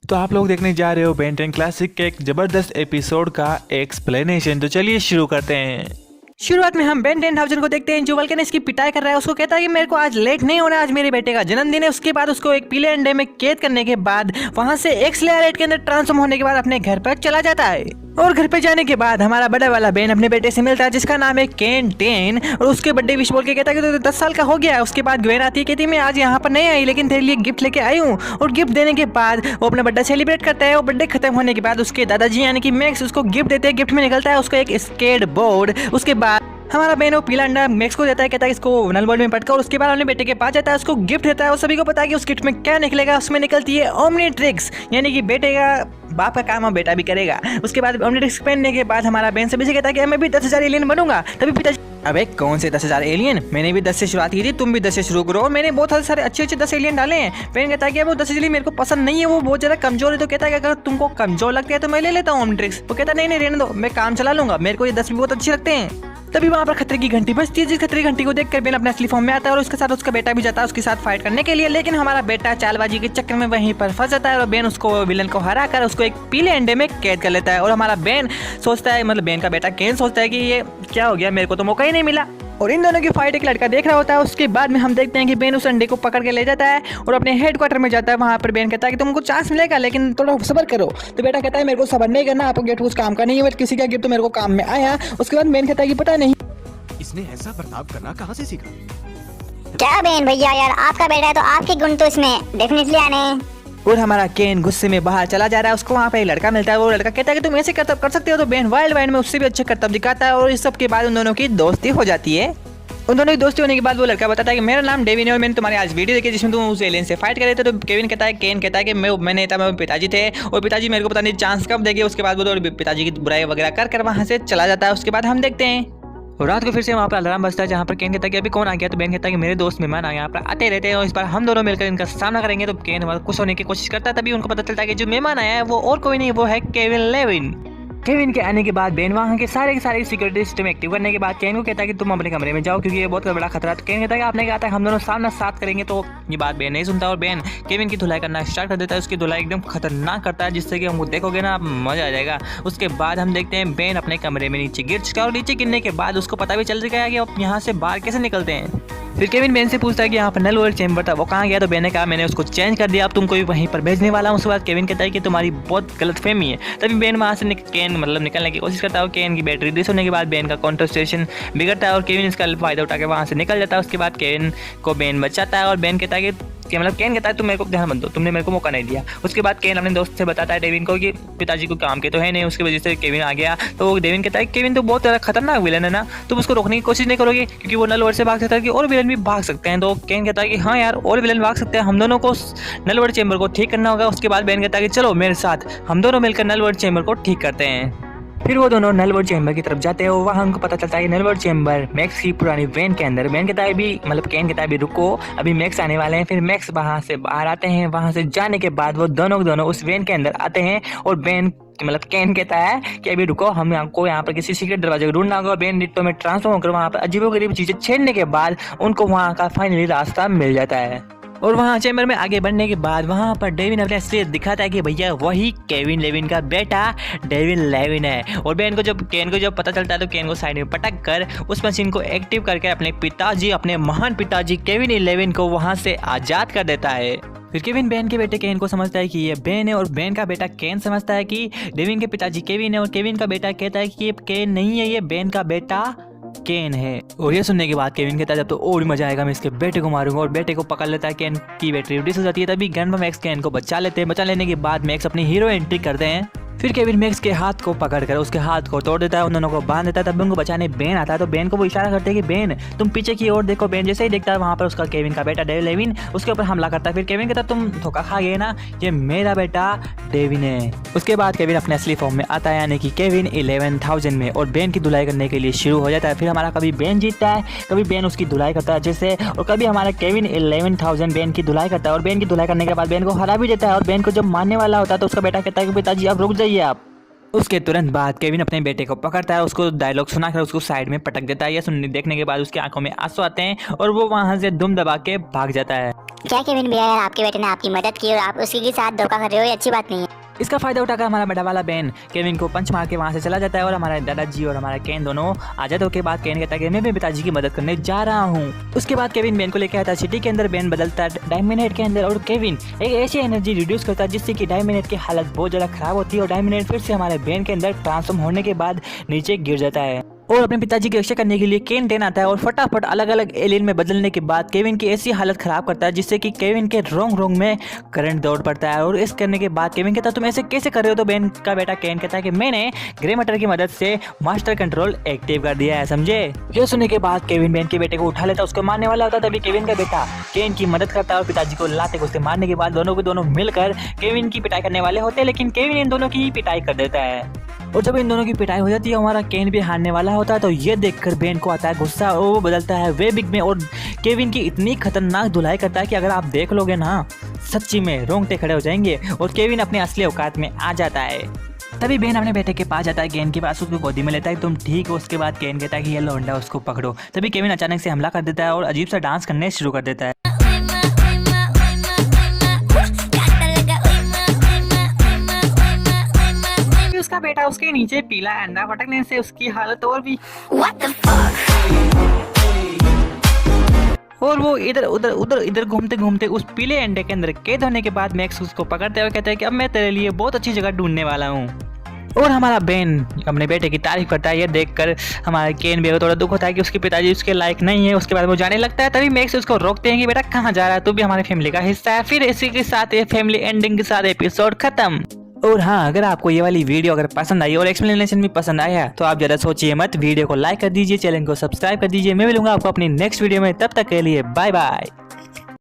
तो आप लोग देखने जा रहे हो बेन 10 क्लासिक के एक जबरदस्त एपिसोड का एक्सप्लेनेशन। तो चलिए शुरू करते हैं। शुरुआत में हम बेन 10,000 को देखते हैं जो वल्कन इसकी पिटाई कर रहा है। उसको कहता है कि मेरे को आज लेट नहीं होना, आज मेरे बेटे का जन्मदिन है। उसके बाद उसको एक पीले अंडे में कैद करने के बाद वहां से एक्स लेयर 8 के अंदर ट्रांसफॉर्म होने के बाद अपने घर पर चला जाता है। और घर पे जाने के बाद हमारा बड़ा वाला बेन अपने बेटे से मिलता है जिसका नाम है केन 10 और उसके बर्थडे विश बोल के कहता है कि तो 10 साल का हो गया है। उसके बाद ग्वेन आती है, कहती है मैं आज यहाँ पर नहीं आई लेकिन तेरे लिए गिफ्ट लेके आई हूँ। और गिफ्ट देने के बाद वो अपना बर्थडे सेलिब्रेट करता है। और बर्थडे खत्म होने के बाद उसके दादाजी यानी कि मैक्स उसको गिफ्ट देते हैं। गिफ्ट में निकलता है उसको एक स्केट बोर्ड। उसके बाद हमारा बेन वो पीला अंडा मैक्स को देता है, कहता है इसको नल वर्ल्ड में पटका। और उसके बाद अपने बेटे के पास जाता है, उसको गिफ्ट देता है। और सभी को पता है कि उस गिफ्ट में क्या निकलेगा। उसमें निकलती है ओमनीट्रिक्स यानी कि बेटे का बाप का काम अब बेटा भी करेगा। उसके बाद ओमनीट्रिक्स पहनने के बाद हमारा बेन सभी से कहता है कि मैं भी 10,000 एलियन बनूंगा। तभी पिताजी अबे कौन से 10,000 एलियन, मैंने भी 10 से शुरुआत की थी, तुम भी 10 से शुरू करो। मैंने बहुत सारे अच्छे 10 एलियन डाले हैं। बेन कहता है कि वो 10 एलियन मेरे को पसंद नहीं है, वो बहुत ज्यादा कमजोर है। तो कहता है कि अगर तुमको कमजोर लगता है तो मैं ले लेता हूँ ओमनीट्रिक्स। वो कहता है नहीं रहने दो, मैं काम चला लूंगा, मेरे को ये 10 भी बहुत अच्छे लगते हैं। तभी वहाँ पर खतरे की घंटी बजती है। जिस खतरे की घंटी को देखकर बेन अपने असली फॉर्म में आता है और उसके साथ उसका बेटा भी जाता है उसके साथ फाइट करने के लिए। लेकिन हमारा बेटा चालबाजी के चक्कर में वहीं पर फंस जाता है और बेन उसको विलन को हरा कर उसको एक पीले अंडे में कैद कर लेता है। और हमारा बेन सोचता है, मतलब बेन का बेटा केन सोचता है कि ये क्या हो गया, मेरे को तो मौका ही नहीं मिला। और इन दोनों की फाइट एक लड़का देख रहा होता है। उसके बाद में हम देखते हैं कि बेन उस अंडे को पकड़ के ले जाता है और अपने हेडक्वार्टर में जाता है। वहाँ पर बेन कहता है कि तुमको चांस मिलेगा लेकिन थोड़ा सब्र करो। तो बेटा कहता है मेरे को सब्र नहीं करना, आपको गिफ्ट कुछ काम का नहीं है, किसी का गिफ्ट तो मेरे को काम में आया। उसके बाद बेन कहता है कि पता नहीं इसने ऐसा बर्ताव करना कहाँ से सीखा। क्या बेन भैया यार, आपका बेटा है तो आपके गुण तो इसमें डेफिनेटली आने हैं। और हमारा केन गुस्से में बाहर चला जा रहा है। उसको वहाँ पे एक लड़का मिलता है। वो लड़का कहता है कि तुम ऐसे करतब कर सकते हो। तो बेन वाइल्ड वाइल्ड में उससे भी अच्छे करतब दिखाता है और इस सब के बाद उन दोनों की दोस्ती हो जाती है। उन दोनों की दोस्ती होने के बाद वो लड़का बताता है कि मेरा नाम डेविन है और मैंने तुम्हारे आज वीडियो देखी जिसमें तुम उस एलियन से फाइट कर रहे थे। तो केविन कहता है, केन कहता है कि मैंने था, मेरे पिताजी थे और पिताजी मेरे को पता नहीं चांस कब देंगे। उसके बाद वो तो पिताजी की बुराई वगैरह कर वहाँ से चला जाता है। उसके बाद हम देखते हैं और रात को फिर से वहाँ पर अलार्म बजता है जहाँ पर केन कहता है कि अभी कौन आ गया। तो बेन कहता है कि मेरे दोस्त मेहमान आ यहाँ पर आते रहते हैं और इस बार हम दोनों मिलकर इनका सामना करेंगे। तो केन खुश होने की कोशिश करता है। तभी उनको पता चलता है कि जो मेहमान आया है वो और कोई नहीं, वो है केविन लेविन। केविन के आने के बाद बेन वहाँ के सारे सिक्योरिटी सिस्टम एक्टिव करने के बाद केन को कहता है कि तुम अपने कमरे में जाओ क्योंकि ये बहुत बड़ा खतरा है। तो केन कहता है कि आपने कहा था हम दोनों सामना साथ करेंगे। तो ये बात बेन नहीं सुनता और बेन केविन की धुलाई करना स्टार्ट कर देता है। उसकी धुलाई एकदम खतरनाक करता है जिससे कि हमको देखोगे ना, आप मजा आ जाएगा। उसके बाद हम देखते हैं बेन अपने कमरे में नीचे गिर चुका है और नीचे गिरने के बाद उसको पता भी चल गया है कि अब यहाँ से बाहर कैसे निकलते हैं। फिर केविन बेन से पूछता है कि यहाँ पर नल वर्ल्ड चैम्बर था, वो कहाँ गया। तो बेन ने कहा मैंने उसको चेंज कर दिया, अब तुमको भी वहीं पर भेजने वाला हूँ। उसके बाद केविन कहता है कि तुम्हारी बहुत गलत फहमी है। तभी बेन वहाँ से केन निकलने की कोशिश करता है। केन की बैटरी डिस होने के बाद बेन का कंसंट्रेशन बिगड़ता है और केविन इसका फायदा उठा के वहाँ से निकल जाता है। उसके बाद केविन को बेन बचाता है और बेन कहता है कि मतलब केन कहता है तुम मेरे को ध्यान मत दो, तुमने मेरे को मौका नहीं दिया। उसके बाद केन अपने दोस्त से बताता है डेविन को कि पिताजी को काम के तो है नहीं, उसकी वजह से केविन आ गया। तो डेविन कहता है केविन तो बहुत ज़्यादा खतरनाक विलन है ना, तुम उसको रोकने की कोशिश नहीं करोगे क्योंकि वो नल वर्ल्ड से भाग सकता है कि और विलन भी भाग सकते हैं। तो केन कहता है कि हाँ यार और विलन भाग सकते हैं, हम दोनों को नल वर्ल्ड चैम्बर को ठीक करना होगा। उसके बाद बेन कहता है कि चलो मेरे साथ, हम दोनों मिलकर नल वर्ल्ड चैम्बर को ठीक करते हैं। फिर वो दोनों नल वर्ल्ड चैम्बर की तरफ जाते हैं और वहाँ उनको पता चलता है कि नल वर्ल्ड चैम्बर मैक्स की पुरानी वैन के अंदर। बेन कहता है केन कहता है अभी रुको, अभी मैक्स आने वाले हैं। फिर मैक्स वहाँ से बाहर आते हैं। वहाँ से जाने के बाद वो दोनों उस वैन के अंदर आते हैं और बेन केन कहता है कि अभी रुको, हम आपको यहाँ पर किसी सीक्रेट दरवाजे को ढूंढना होगा। बेन डिट्टो में ट्रांसफॉर्म होकर वहाँ पर अजीबोगरीब चीजें छेड़ने के बाद उनको वहाँ का फाइनली रास्ता मिल जाता है। और वहाँ चैम्बर में आगे बढ़ने के बाद वहाँ पर डेविन अपने असलियत दिखाता है कि भैया वही केविन लेविन का बेटा डेविन लेविन है। और केन को जब पता चलता है तो केन को साइड में पटक कर उस मशीन को एक्टिव करके अपने महान पिताजी केविन 11 को वहाँ से आज़ाद कर देता है। फिर केविन बेन के बेटे केन को समझता है कि ये बेन है और बेन का बेटा केन समझता है कि डेविन के पिताजी केविन है और केविन का बेटा कहता है कि ये केन नहीं है, ये बेन का बेटा केन है। और ये सुनने के बाद केविन कहता है जब तो और मजा आएगा, मैं इसके बेटे को मारूंगा। और बेटे को पकड़ लेता है। केन की बैटरी डिस हो जाती है। तभी गन में मैक्स केन को बचा लेते हैं। बचा लेने के बाद मैक्स अपनी हीरो एंट्री करते हैं। फिर केविन मैक्स के हाथ को पकड़कर उसके हाथ को तोड़ देता है, उन दोनों को बांध देता है। तब उनको बचाने बेन आता है। तो बेन को वो इशारा करते हैं कि बेन तुम पीछे की ओर देखो। बेन जैसे ही देखता है वहाँ पर उसका केविन का बेटा डेविन लेविन उसके ऊपर हमला करता है। फिर केविन कहता है तुम धोखा खा गए ना, ये मेरा बेटा डेविन है। उसके बाद केविन अपने असली फॉर्म में आता है यानी कि केविन 11,000 में और बेन की धुलाई करने के लिए शुरू हो जाता है। फिर हमारा कभी बेन जीतता है, कभी बेन उसकी धुलाई करता है जैसे, और कभी हमारा केविन 11,000 बेन की धुलाई करता है और बेन की धुलाई करने के बाद बेन को हरा भी देता है। और बेन को जब मारने वाला होता है तो उसका बेटा कहता है कि पिताजी आप रुक जाइए आप। उसके तुरंत बाद केविन अपने बेटे को पकड़ता है, उसको डायलॉग सुनाकर उसको साइड में पटक देता है। यह सुनने देखने के बाद उसकी आंखों में आंसू आते हैं और वो वहां से दुम दबा के भाग जाता है। क्या केविन भैया यार, आपके बेटे ने आपकी मदद की और आप उसके के साथ धोखा कर रहे हो, ये अच्छी बात नहीं है। इसका फायदा उठाकर हमारा बड़ा वाला बेन केविन को पंच मार के वहां से चला जाता है और हमारे दादाजी और हमारा केन दोनों आ जाते हैं। के बाद केन कहता है कि मैं भी पिताजी की मदद करने जा रहा हूँ। उसके बाद केविन बेन को लेकर आता है सिटी के अंदर। बेन बदलता है डायमंड हेड के अंदर और केविन एक ऐसी एनर्जी रिड्यूस करता है जिससे कि डायमंड हेड की हालत बहुत ज्यादा खराब होती है और डायमंड हेड फिर से हमारे बेन के अंदर ट्रांसफॉर्म होने के बाद नीचे गिर जाता है। और अपने पिताजी की रक्षा करने के लिए केन 10 आता है और फटाफट अलग अलग एलियन में बदलने के बाद केविन की ऐसी हालत खराब करता है जिससे कि केविन के रोंग में करंट दौड़ पड़ता है। और इस करने के बाद केविन कहता है तुम ऐसे कैसे कर रहे हो? तो बेन का बेटा केन कहता है कि मैंने ग्रे मैटर की मदद से मास्टर कंट्रोल एक्टिव कर दिया है, समझे? यह सुनने के बाद केविन बेन के बेटे को उठा लेता है, उसको मारने वाला होता है। तभी केविन का बेटा केन की मदद करता है और पिताजी को लाते घुसते मारने के बाद दोनों मिलकर केविन की पिटाई करने वाले होते हैं, लेकिन केविन इन दोनों की पिटाई कर देता है। और जब इन दोनों की पिटाई हो जाती है हमारा केन भी हारने वाला होता है। तो ये देखकर बेन को आता है गुस्सा और वो बदलता है वेबिग में और केविन की इतनी खतरनाक धुलाई करता है कि अगर आप देख लोगे ना सच्ची में रोंगटे खड़े हो जाएंगे और केविन अपने असली औकात में आ जाता है। तभी बेन अपने बेटे के पास जाता है, केन के पास उसको गोदी में लेता है, तुम ठीक हो? उसके बाद केन कहता है कि ये लौंडा उसको पकड़ो। तभी केविन अचानक से हमला कर देता है और अजीब सा डांस करने शुरू कर देता है। उसका बेटा उसके नीचे पीला अंडा पटकने से उसकी हालत और भी और वो इधर घूमते घूमते उस पीले अंडे के अंदर कैद होने के बाद मैक्स उसको पकड़ते हुए कहता है कि अब मैं तेरे लिए बहुत अच्छी जगह ढूंढने वाला हूँ। और हमारा बेन अपने बेटे की तारीफ करता है। ये देखकर हमारे केन भी थोड़ा दुख होता है कि उसके पिताजी उसके लायक नहीं है। उसके बाद वो जाने लगता है। तभी मैक्स उसको रोकते हैं कि बेटा कहाँ जा रहा है, तू भी हमारी फैमिली का हिस्सा है। फिर इसी के साथ ये फैमिली एंडिंग के साथ एपिसोड खत्म। और हाँ, अगर आपको ये वाली वीडियो अगर पसंद आई और एक्सप्लेनेशन भी पसंद आया तो आप ज़्यादा सोचिए मत, वीडियो को लाइक कर दीजिए, चैनल को सब्सक्राइब कर दीजिए। मैं मिलूंगा आपको अपनी नेक्स्ट वीडियो में, तब तक के लिए बाय बाय।